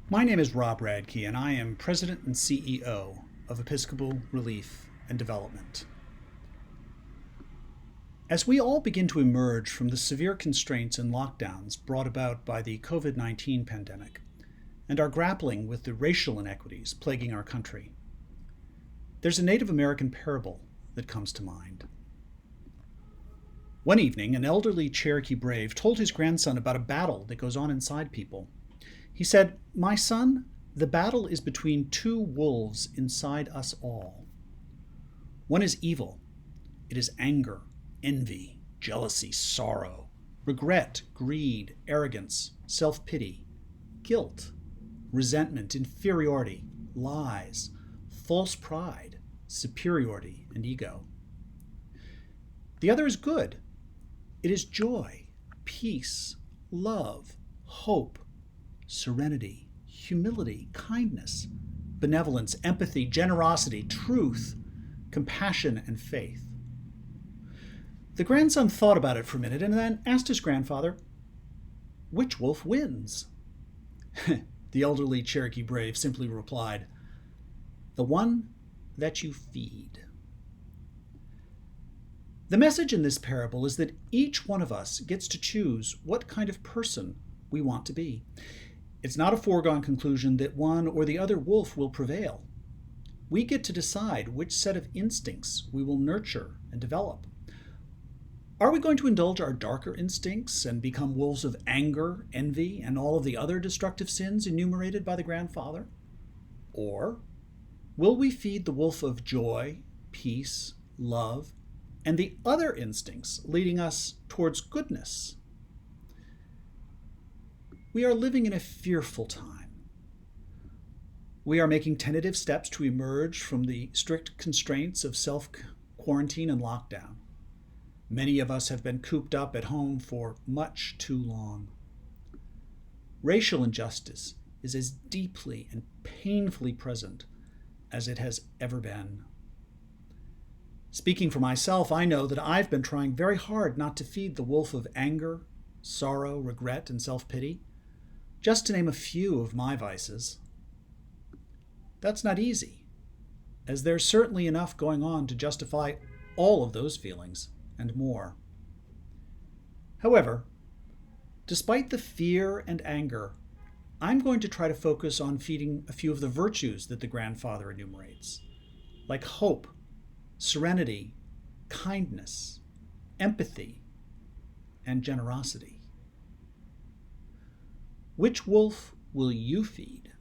My name is Rob Radtke, and I am President and CEO of Episcopal Relief and Development. As we all begin to emerge from the severe constraints and lockdowns brought about by the COVID-19 pandemic and are grappling with the racial inequities plaguing our country, there's a Native American parable that comes to mind. One evening, an elderly Cherokee brave told his grandson about a battle that goes on inside people. He said, "My son, the battle is between two wolves inside us all. One is evil. It is anger, envy, jealousy, sorrow, regret, greed, arrogance, self-pity, guilt, resentment, inferiority, lies, false pride, superiority, and ego. The other is good. It is joy, peace, love, hope, serenity, humility, kindness, benevolence, empathy, generosity, truth, compassion, and faith." The grandson thought about it for a minute and then asked his grandfather, "Which wolf wins?" The elderly Cherokee brave simply replied, "The one that you feed." The message in this parable is that each one of us gets to choose what kind of person we want to be. It's not a foregone conclusion that one or the other wolf will prevail. We get to decide which set of instincts we will nurture and develop. Are we going to indulge our darker instincts and become wolves of anger, envy, and all of the other destructive sins enumerated by the grandfather? Or will we feed the wolf of joy, peace, love, and the other instincts leading us towards goodness? We are living in a fearful time. We are making tentative steps to emerge from the strict constraints of self-quarantine and lockdown. Many of us have been cooped up at home for much too long. Racial injustice is as deeply and painfully present as it has ever been. Speaking for myself, I know that I've been trying very hard not to feed the wolf of anger, sorrow, regret, and self-pity, just to name a few of my vices. That's not easy, as there's certainly enough going on to justify all of those feelings and more. However, despite the fear and anger, I'm going to try to focus on feeding a few of the virtues that the grandfather enumerates, like hope, serenity, kindness, empathy, and generosity. Which wolf will you feed?